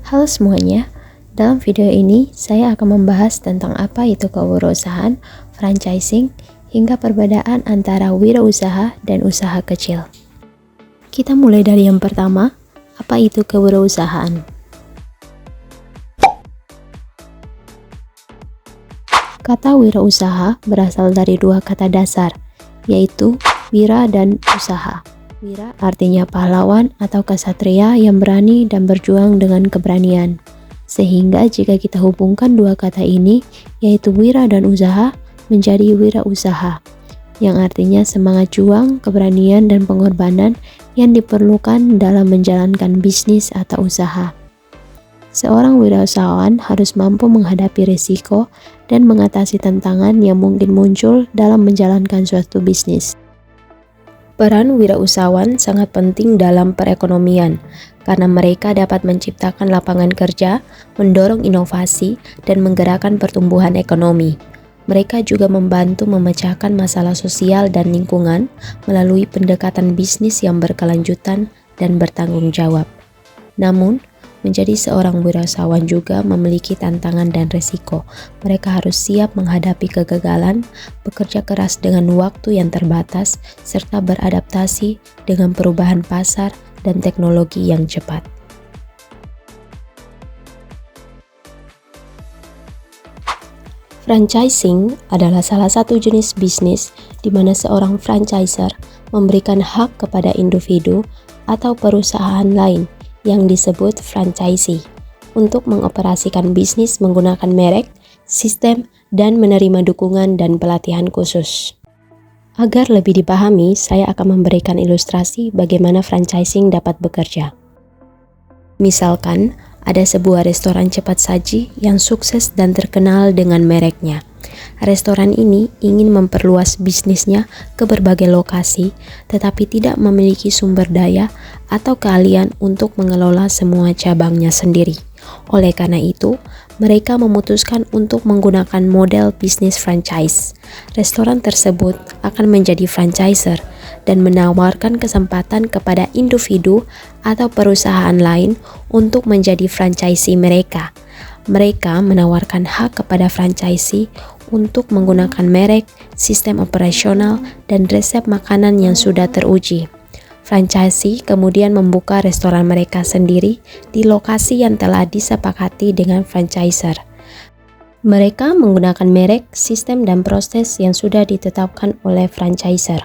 Halo semuanya, dalam video ini saya akan membahas tentang apa itu kewirausahaan, franchising, hingga perbedaan antara wirausaha dan usaha kecil. Kita mulai dari yang pertama, apa itu kewirausahaan? Kata wirausaha berasal dari dua kata dasar, yaitu wira dan usaha. Wira artinya pahlawan atau ksatria yang berani dan berjuang dengan keberanian. Sehingga jika kita hubungkan dua kata ini, yaitu wira dan usaha, menjadi wirausaha, yang artinya semangat juang, keberanian, dan pengorbanan yang diperlukan dalam menjalankan bisnis atau usaha. Seorang wirausahawan harus mampu menghadapi risiko dan mengatasi tantangan yang mungkin muncul dalam menjalankan suatu bisnis. Peran wirausahawan sangat penting dalam perekonomian, karena mereka dapat menciptakan lapangan kerja, mendorong inovasi, dan menggerakkan pertumbuhan ekonomi. Mereka juga membantu memecahkan masalah sosial dan lingkungan melalui pendekatan bisnis yang berkelanjutan dan bertanggung jawab. Namun, menjadi seorang wirausahawan juga memiliki tantangan dan risiko. Mereka harus siap menghadapi kegagalan, bekerja keras dengan waktu yang terbatas, serta beradaptasi dengan perubahan pasar dan teknologi yang cepat. Franchising adalah salah satu jenis bisnis di mana seorang franchiser memberikan hak kepada individu atau perusahaan lain yang disebut franchisee untuk mengoperasikan bisnis menggunakan merek, sistem, dan menerima dukungan dan pelatihan khusus. Agar lebih dipahami, saya akan memberikan ilustrasi bagaimana franchising dapat bekerja. Misalkan, ada sebuah restoran cepat saji yang sukses dan terkenal dengan mereknya. Restoran ini ingin memperluas bisnisnya ke berbagai lokasi, tetapi tidak memiliki sumber daya atau keahlian untuk mengelola semua cabangnya sendiri. Oleh karena itu, mereka memutuskan untuk menggunakan model bisnis franchise. Restoran tersebut akan menjadi franchiser dan menawarkan kesempatan kepada individu atau perusahaan lain untuk menjadi franchisee mereka. Mereka menawarkan hak kepada franchisee untuk menggunakan merek, sistem operasional, dan resep makanan yang sudah teruji. Franchisee kemudian membuka restoran mereka sendiri di lokasi yang telah disepakati dengan franchiser. Mereka menggunakan merek, sistem, dan proses yang sudah ditetapkan oleh franchiser.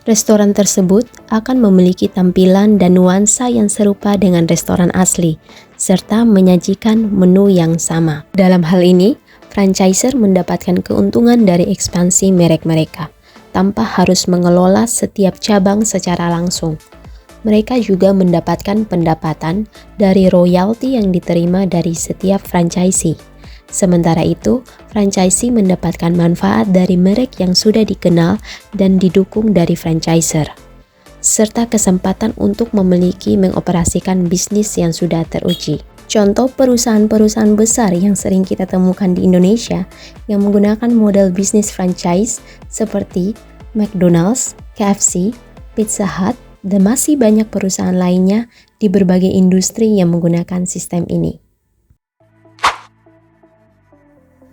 Restoran tersebut akan memiliki tampilan dan nuansa yang serupa dengan restoran asli, serta menyajikan menu yang sama. Dalam hal ini, franchiser mendapatkan keuntungan dari ekspansi merek mereka, tanpa harus mengelola setiap cabang secara langsung. Mereka juga mendapatkan pendapatan dari royalti yang diterima dari setiap franchisee. Sementara itu, franchisee mendapatkan manfaat dari merek yang sudah dikenal dan didukung dari franchiser, serta kesempatan untuk mengoperasikan bisnis yang sudah teruji. Contoh perusahaan-perusahaan besar yang sering kita temukan di Indonesia yang menggunakan model bisnis franchise seperti McDonald's, KFC, Pizza Hut, dan masih banyak perusahaan lainnya di berbagai industri yang menggunakan sistem ini.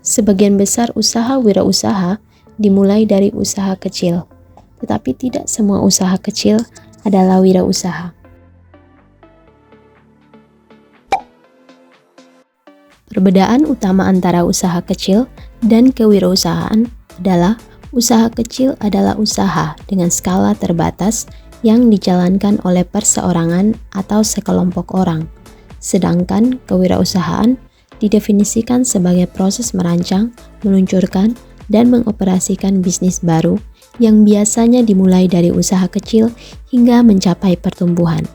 Sebagian besar usaha wirausaha dimulai dari usaha kecil, tetapi tidak semua usaha kecil adalah wirausaha. Perbedaan utama antara usaha kecil dan kewirausahaan adalah usaha kecil adalah usaha dengan skala terbatas yang dijalankan oleh perseorangan atau sekelompok orang, sedangkan kewirausahaan didefinisikan sebagai proses merancang, meluncurkan, dan mengoperasikan bisnis baru yang biasanya dimulai dari usaha kecil hingga mencapai pertumbuhan.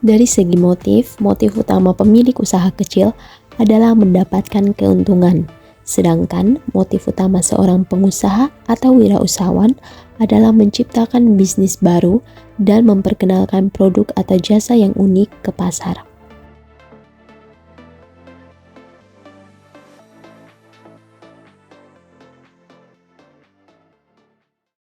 Dari segi motif utama pemilik usaha kecil adalah mendapatkan keuntungan, sedangkan motif utama seorang pengusaha atau wirausahawan adalah menciptakan bisnis baru dan memperkenalkan produk atau jasa yang unik ke pasar.